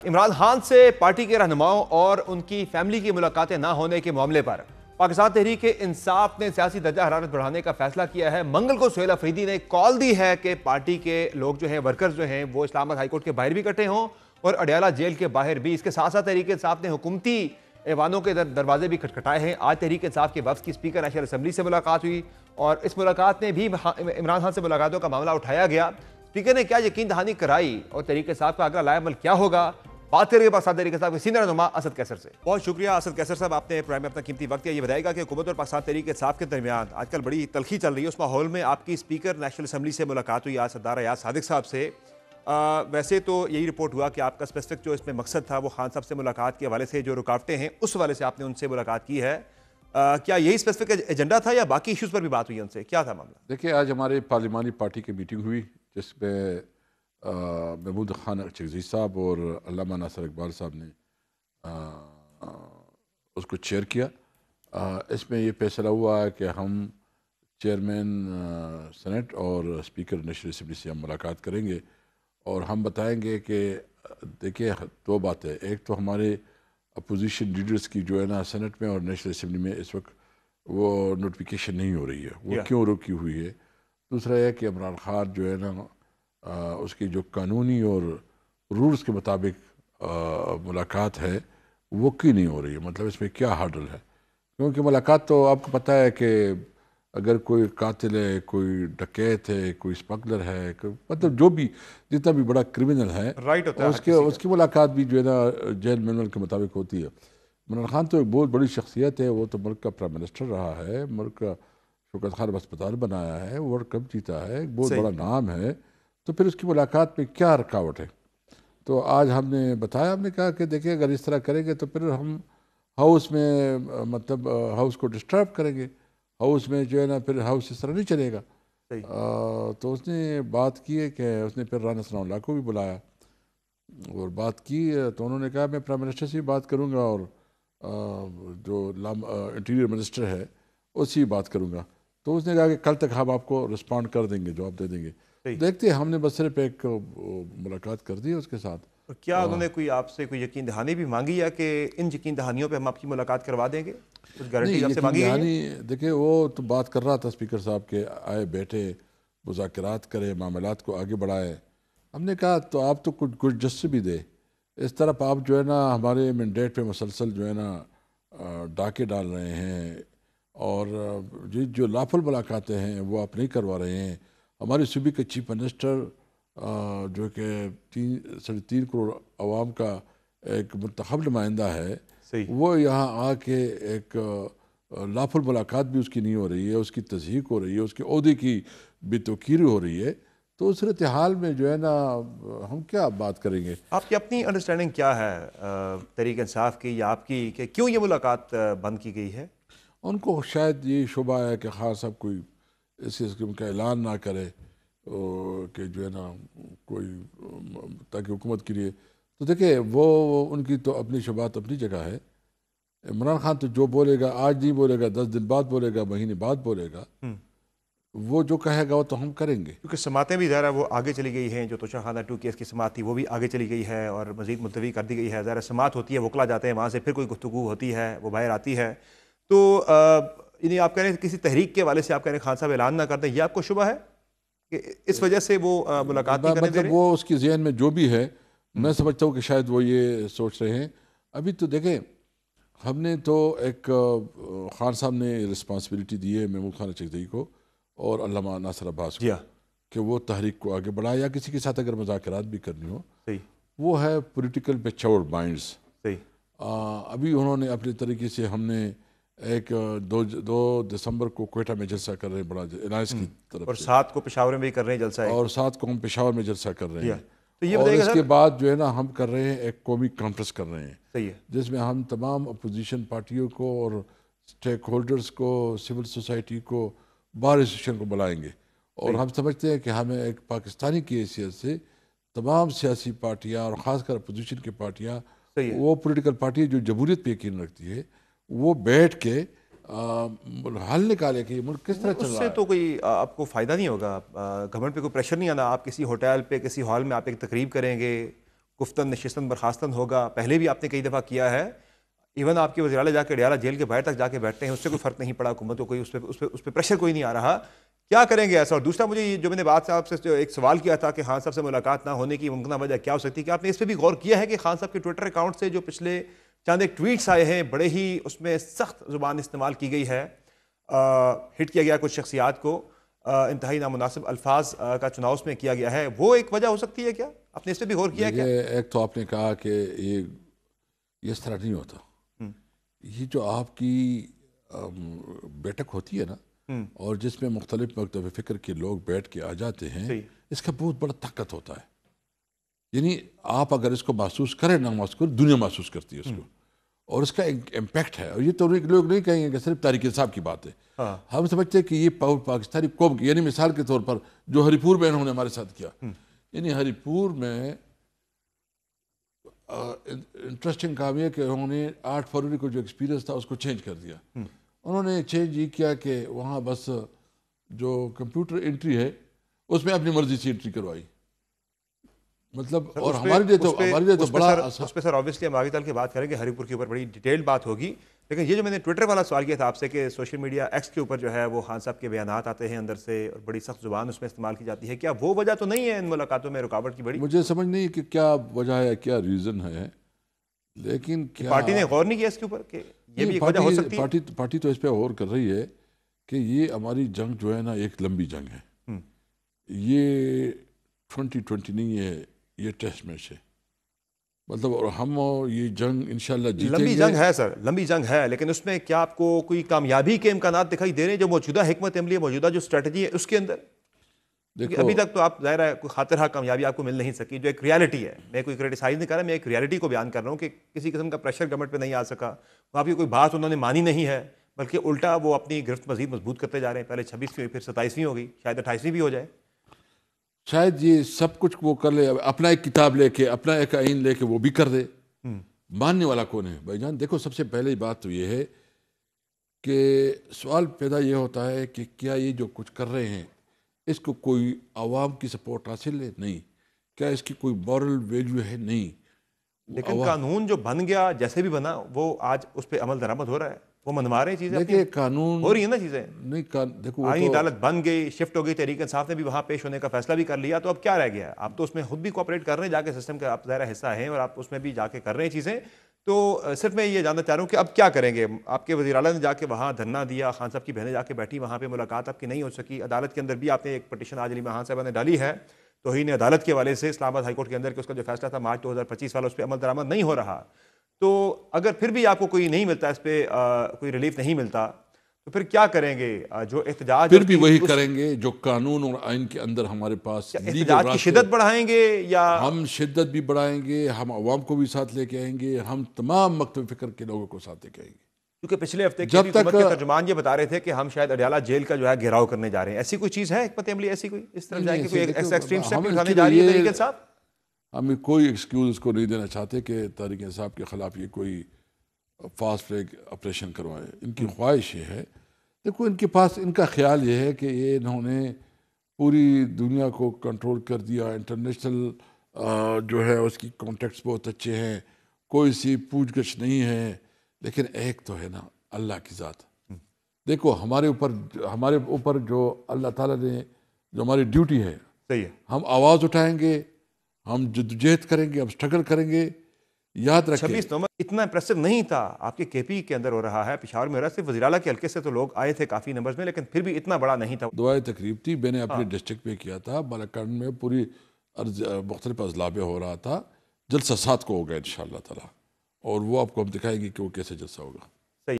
عمران خان سے پارٹی کے رہنماؤں اور ان کی فیملی کی ملاقاتیں نہ ہونے کے معاملے پر پاکستان تحریک انصاف نے سیاسی درجہ حرارت بڑھانے کا فیصلہ کیا ہے۔ منگل کو سہیل افریدی نے کال دی ہے کہ پارٹی کے لوگ جو ہیں، ورکرز جو ہیں، وہ اسلام آباد ہائی کورٹ کے باہر بھی اکٹھے ہوں اور اڈیالہ جیل کے باہر بھی۔ اس کے ساتھ ساتھ تحریک انصاف نے حکومتی ایوانوں کے دروازے بھی کھٹکھٹائے ہیں۔ آج تحریک انصاف کے وفد کی اسپیکر نیشنل اسمبلی سے ملاقات ہوئی اور اس ملاقات میں بھی عمران خان سے ملاقاتوں کا معاملہ اٹھایا گیا۔ اسپیکر نے کیا یقین دہانی کرائی اور تحریک انصاف کا اگلا لائحہ عمل کیا ہوگا، بات کریں گے پاکستان تحریک انصاف کے سینئر رہنما اسد کیسر سے۔ بہت شکریہ اسد کیسر صاحب، آپ نے پرائم میں اپنا قیمتی وقت دیا۔ یہ بتائے گا کہ حکومت اور پاکستان تحریک انصاف کے درمیان آج کل بڑی تلخی چل رہی ہے، اس ماحول میں آپ کی اسپیکر نیشنل اسمبلی سے ملاقات ہوئی آج سردار ایاز صادق صاحب سے۔ ویسے تو یہی رپورٹ ہوا کہ آپ کا اسپیسیفک جو اس میں مقصد تھا وہ خان صاحب سے ملاقات کے حوالے سے جو رکاوٹیں ہیں اس حوالے سے آپ نے ان سے ملاقات کی ہے۔ کیا یہی اسپیسیفک ایجنڈا تھا یا باقی ایشوز پر بھی بات ہوئی ان سے؟ کیا تھا معاملہ؟ دیکھیں، آج ہمارے پارلیمانی پارٹی کی میٹنگ ہوئی جس میں محمود خان اچکزئی صاحب اور علامہ ناصر اقبال صاحب نے اس کو چیئر کیا۔ اس میں یہ فیصلہ ہوا ہے کہ ہم چیئرمین سینٹ اور اسپیکر نیشنل اسمبلی سے ہم ملاقات کریں گے اور ہم بتائیں گے کہ دیکھیں دو باتیں، ایک تو ہمارے اپوزیشن لیڈرز کی جو ہے نا سینٹ میں اور نیشنل اسمبلی میں اس وقت وہ نوٹیفیکیشن نہیں ہو رہی ہے، وہ کیوں رکی ہوئی ہے۔ دوسرا یہ کہ عمران خان جو ہے نا اس کی جو قانونی اور رولز کے مطابق ملاقات ہے وہ کیوں نہیں ہو رہی ہے، مطلب اس میں کیا ہارڈل ہے؟ کیونکہ ملاقات تو آپ کو پتہ ہے کہ اگر کوئی قاتل ہے، کوئی ڈکیت ہے، کوئی اسمگلر ہے، مطلب جو بھی جتنا بھی بڑا کرمنل ہے اس کی ملاقات بھی جو ہے نا جیل مینول کے مطابق ہوتی ہے۔ عمران خان تو ایک بہت بڑی شخصیت ہے، وہ تو ملک کا پرائم منسٹر رہا ہے، ملک کا شوکت خان اسپتال بنایا ہے، ورلڈ کپ جیتا ہے، ایک بہت بڑا نام ہے، تو پھر اس کی ملاقات میں کیا رکاوٹ ہے؟ تو آج ہم نے بتایا، ہم نے کہا کہ دیکھیں اگر اس طرح کریں گے تو پھر ہم ہاؤس میں مطلب ہاؤس کو ڈسٹرب کریں گے، ہاؤس میں جو ہے نا پھر ہاؤس اس طرح نہیں چلے گا۔ تو اس نے بات کی ہے کہ اس نے پھر رانا ثناء اللہ کو بھی بلایا اور بات کی، تو انہوں نے کہا میں پرائم منسٹر سے بھی بات کروں گا اور جو انٹیریئر منسٹر ہے اس سے بھی بات کروں گا۔ تو اس نے کہا کہ کل تک ہم آپ کو رسپونڈ کر دیں گے، جواب دے دیں گے۔ دیکھتے ہم نے بس صرف ایک ملاقات کر دی اس کے ساتھ۔ کیا انہوں نے کوئی آپ سے کوئی یقین دہانی بھی مانگی ہے کہ ان یقین دہانیوں پہ ہم آپ کی ملاقات کروا دیں گے؟ کچھ گارنٹی آپ سے مانگی گئی ہے؟ دیکھیں وہ تو بات کر رہا تھا اسپیکر صاحب کے آئے بیٹھے مذاکرات کرے، معاملات کو آگے بڑھائے۔ ہم نے کہا تو آپ تو کچھ گڈ بھی دے، اس طرف آپ جو ہے نا ہمارے مینڈیٹ پہ مسلسل جو ہے نا ڈاکے ڈال رہے ہیں اور جو لافل ملاقاتیں ہیں وہ آپ نہیں کروا رہے ہیں۔ ہمارے صوبے کے چیف منسٹر جو کہ 3.5 کروڑ عوام کا ایک منتخب نمائندہ ہے، وہ یہاں آ کے ایک لافل ملاقات بھی اس کی نہیں ہو رہی ہے، اس کی تصحیق ہو رہی ہے، اس کے عہدے کی بے توقیری ہو رہی ہے۔ تو اس صورتحال میں جو ہے نا ہم کیا بات کریں گے؟ آپ کی اپنی انڈرسٹینڈنگ کیا ہے تحریک انصاف کی یا آپ کی کہ کیوں یہ ملاقات بند کی گئی ہے؟ ان کو شاید یہ شبہ ہے کہ خان صاحب کوئی اس قسم کا اعلان نہ کرے کہ جو ہے نا کوئی تاکہ حکومت کے لیے۔ تو دیکھیں وہ ان کی تو اپنی شبہات اپنی جگہ ہے۔ عمران خان تو جو بولے گا آج نہیں بولے گا، 10 دن بعد بولے گا، مہینے بعد بولے گا، وہ جو کہے گا وہ تو ہم کریں گے۔ کیونکہ سماعتیں بھی ظاہر وہ آگے چلی گئی ہیں، جو توشہ خانہ 2 کیس کی سماعت تھی وہ بھی آگے چلی گئی ہے اور مزید ملتوی کر دی گئی ہے۔ ظاہر سماعت ہوتی ہے، وکلا جاتے ہیں وہاں سے، پھر کوئی گفتگو ہوتی ہے وہ باہر آتی ہے۔ تو یعنی آپ کہہ رہے ہیں کسی تحریک کے حوالے سے آپ کہہ رہے ہیں خان صاحب اعلان نہ کر دیں، یہ آپ کو شبہ ہے کہ اس وجہ سے وہ ملاقات نہیں کرنے دے رہے؟ مطلب وہ اس کی ذہن میں جو بھی ہے، میں سمجھتا ہوں کہ شاید وہ یہ سوچ رہے ہیں۔ ابھی تو دیکھیں ہم نے تو ایک خان صاحب نے رسپانسبلٹی دی ہے محمود خان اچکزئی کو اور علامہ ناصر عباس کو کہ وہ تحریک کو آگے بڑھائے یا کسی کے ساتھ اگر مذاکرات بھی کرنی ہو، وہ ہے پولیٹیکل میچورڈ مائنڈز۔ ابھی انہوں نے اپنے طریقے سے، ہم نے ایک 2 دسمبر کو کوئٹہ میں جلسہ کر رہے ہیں بڑا الائنس کی طرف، اور 7 کو پشاور میں بھی کر رہے ہیں جلسہ، اور 7 کو ہم پشاور میں جلسہ کر رہے ہیں، اور اس کے بعد جو ہے نا ہم کر رہے ہیں ایک قومی کانفرنس کر رہے ہیں جس میں ہم تمام اپوزیشن پارٹیوں کو اور اسٹیک ہولڈرز کو، سول سوسائٹی کو، بار ایسوسیشن کو بلائیں گے۔ اور ہم سمجھتے ہیں کہ ہمیں ایک پاکستانی کی حیثیت سے تمام سیاسی پارٹیاں اور خاص کر اپوزیشن کی پارٹیاں، وہ پولیٹیکل پارٹی جو جمہوریت پہ یقین رکھتی ہے، وہ بیٹھ کے حل نکالے کہ ملک کس طرح چل رہا ہے۔ اس سے تو کوئی آپ کو فائدہ نہیں ہوگا، گورنمنٹ پہ کوئی پریشر نہیں آنا، آپ کسی ہوٹل پہ کسی ہال میں آپ ایک تقریب کریں گے، گفتن نشستن برخاستن ہوگا، پہلے بھی آپ نے کئی دفعہ کیا ہے، ایون آپ کے وزیر اعلیٰ جا کے اڈیالہ جیل کے باہر تک جا کے بیٹھتے ہیں، اس سے کوئی فرق نہیں پڑا حکومت کو، کوئی اس پہ پریشر کوئی نہیں آ رہا. کیا کریں گے ایسا؟ اور دوسرا مجھے جو میں نے بات صاحب سے ایک سوال کیا تھا کہ خان صاحب سے ملاقات نہ ہونے کی ممکنہ وجہ کیا ہو سکتی ہے، کہ آپ نے اس پہ بھی غور کیا ہے کہ خان صاحب کے ٹویٹر اکاؤنٹ سے جو پچھلے چند ایک ٹویٹس آئے ہیں، بڑے ہی اس میں سخت زبان استعمال کی گئی ہے، ہٹ کیا گیا کچھ شخصیات کو، انتہائی نامناسب الفاظ کا چناؤ اس میں کیا گیا ہے، وہ ایک وجہ ہو سکتی ہے کیا؟ آپ نے اس پہ بھی غور کیا ہے کیا؟ ایک تو آپ نے کہا کہ یہ اس طرح نہیں ہوتا. یہ جو آپ کی بیٹھک ہوتی ہے نا، اور جس میں مختلف مکتب فکر کے لوگ بیٹھ کے آ جاتے ہیں، اس کا بہت بڑا طاقت ہوتا ہے. یعنی آپ اگر اس کو محسوس کریں نہ محسوس کریں، دنیا محسوس کرتی ہے اس کو، اور اس کا ایک امپیکٹ ہے. اور یہ تو لوگ نہیں کہیں گے کہ صرف تحریک انصاف کی بات ہے. ہم سمجھتے ہیں کہ یہ پاکستانی قوم کی، یعنی مثال کے طور پر جو ہری پور میں انہوں نے ہمارے ساتھ کیا، یعنی ہری پور میں انٹرسٹنگ کام یہ کہ انہوں نے 8 فروری کو جو ایکسپیرینس تھا اس کو چینج کر دیا. انہوں نے چینج یہ کیا کہ وہاں بس جو کمپیوٹر انٹری ہے اس میں اپنی مرضی سے انٹری کروائی. مطلب اور ہمارے لیے تو بڑا اس پہ سر آبویسلی ہم آگے چل کے بات کریں گے، ہری پور کے اوپر بڑی ڈیٹیلڈ بات ہوگی. لیکن یہ جو میں نے ٹویٹر والا سوال کیا تھا آپ سے کہ سوشل میڈیا ایکس کے اوپر جو ہے وہ خان صاحب کے بیانات آتے ہیں اندر سے اور بڑی سخت زبان اس میں استعمال کی جاتی ہے، کیا وہ وجہ تو نہیں ہے ان ملاقاتوں میں رکاوٹ کی بڑی؟ مجھے سمجھ نہیں کہ کیا وجہ ہے، کیا ریزن ہے، لیکن کیا پارٹی نے غور نہیں کیا اس کے اوپر کہ یہ بھی ایک وجہ ہو سکتی ہے؟ پارٹی تو اس پہ غور کر رہی ہے کہ یہ ہماری جنگ جو ہے نا ایک لمبی جنگ ہے. یہ 2020 نہیں ہے، یہ ٹیسٹ میچ ہے. مطلب اور ہم یہ جنگ انشاءاللہ جیتیں گے. لمبی جنگ ہے سر، لمبی جنگ ہے، لیکن اس میں کیا آپ کو کوئی کامیابی کے امکانات دکھائی دے رہے ہیں جو موجودہ حکمت عملی ہے، موجودہ جو اسٹریٹجی ہے اس کے اندر؟ دیکھو ابھی تک تو آپ ظاہر ہے کوئی خاطرہ کامیابی آپ کو مل نہیں سکی، جو ایک ریالٹی ہے. میں کوئی کرٹیسائز نہیں کر رہا، میں ایک ریالٹی کو بیان کر رہا ہوں کہ کسی قسم کا پریشر گورنمنٹ پہ نہیں آ سکا، وہاں کی کوئی بات انہوں نے مانی نہیں ہے، بلکہ الٹا وہ اپنی گرفت مزید مضبوط کرتے جا رہے ہیں. پہلے 26ویں ہوئی، پھر 27ویں ہو گئی، شاید 28ویں بھی ہو جائے. شاید یہ سب کچھ وہ کر لے، اپنا ایک کتاب لے کے، اپنا ایک آئین لے کے وہ بھی کر دے. ماننے والا کون ہے بھائی جان؟ دیکھو سب سے پہلے بات تو یہ ہے کہ سوال پیدا یہ ہوتا ہے کہ کیا یہ جو کچھ کر رہے ہیں اس کو کوئی عوام کی سپورٹ حاصل ہے؟ نہیں. کیا اس کی کوئی مورل ویلیو ہے؟ نہیں. لیکن قانون جو بن گیا جیسے بھی بنا وہ آج اس پہ عمل درآمد ہو رہا ہے، وہ منوا رہے ہیں چیزیں، دیکھیں قانون ہو رہی ہیں نا چیزیں. نہیں دیکھو آئینی عدالت بن گئی، شفٹ ہو گئی، تحریک انصاف نے بھی وہاں پیش ہونے کا فیصلہ بھی کر لیا، تو اب کیا رہ گیا ہے؟ آپ تو اس میں خود بھی کوآپریٹ کر رہے ہیں، جا کے سسٹم کا آپ ظاہر حصہ ہیں اور آپ اس میں بھی جا کے کر رہے ہیں چیزیں. تو صرف میں یہ جاننا چاہ رہا ہوں کہ اب کیا کریں گے؟ آپ کے وزیر اعلیٰ نے جا کے وہاں دھرنا دیا، خان صاحب کی بہنیں جا کے بیٹھی، وہاں پہ ملاقات آپ کی نہیں ہو سکی. عدالت کے اندر بھی آپ نے ایک پٹیشن آج علیمہ خان صاحبہ نے ڈالی ہے توہین عدالت کے حوالے سے اسلام آباد ہائی کورٹ کے اندر، کہ اس کا جو فیصلہ تھا مارچ 2025 والا اس پہ عمل درآمد نہیں ہو رہا. تو اگر پھر بھی آپ کو کوئی نہیں ملتا، اس پہ کوئی ریلیف نہیں ملتا، تو پھر کیا کریں گے؟ جو احتجاج پھر بھی وہی کریں گے جو قانون اور آئین کے اندر ہمارے پاس. احتجاج کی شدت بڑھائیں گے یا ہم شدت بھی بڑھائیں گے، ہم عوام کو بھی ساتھ لے کے آئیں گے، ہم تمام مکتب فکر کے لوگوں کو ساتھ لے کے آئیں گے؟ کیونکہ پچھلے ہفتے کی حکومت کے ترجمان یہ بتا رہے تھے کہ ہم شاید اڈیالہ جیل کا جو ہے گھیراؤ کرنے جا رہے ہیں. ایسی کوئی چیز ہے حکمت عملی، ایسی کوئی اس طرح جائے کہ کوئی ایکسٹریم سٹیپ اٹھانے جا رہی ہے تحریک انصاف؟ ہم کوئی ایکسکیوز اس کو نہیں دینا چاہتے کہ تحریک انصاف کے خلاف یہ کوئی فاسٹ ٹریک آپریشن کروائے. ان کی خواہش یہ ہے، دیکھو ان کے پاس ان کا خیال یہ ہے کہ یہ انہوں نے پوری دنیا کو کنٹرول کر دیا، انٹرنیشنل جو ہے اس کی کانٹیکٹس بہت اچھے ہیں، کوئی سی پوچھ گچھ نہیں ہے. لیکن ایک تو ہے نا اللہ کی ذات. دیکھو ہمارے اوپر جو اللہ تعالیٰ نے جو ہماری ڈیوٹی ہے، صحیح ہے، ہم آواز اٹھائیں گے، ہم جدوجہد کریں گے، ہم اسٹرگل کریں گے. یاد رکھیں 26 نومبر اتنا امپریسو نہیں تھا آپ کے کے پی کے اندر ہو رہا ہے، پشاور میں ہو رہا ہے. صرف وزیر اعلیٰ کے حلقے سے تو لوگ آئے تھے کافی نمبرز میں، لیکن پھر بھی اتنا بڑا نہیں تھا. دعائے تقریب تھی، میں نے اپنے ڈسٹرکٹ میں کیا تھا، بالاکرن میں پوری مختلف اضلاع میں ہو رہا تھا. جلسہ 7 کو ہوگا انشاءاللہ تعالی، اور وہ آپ کو ہم دکھائیں گے کہ وہ کیسے جلسہ ہوگا.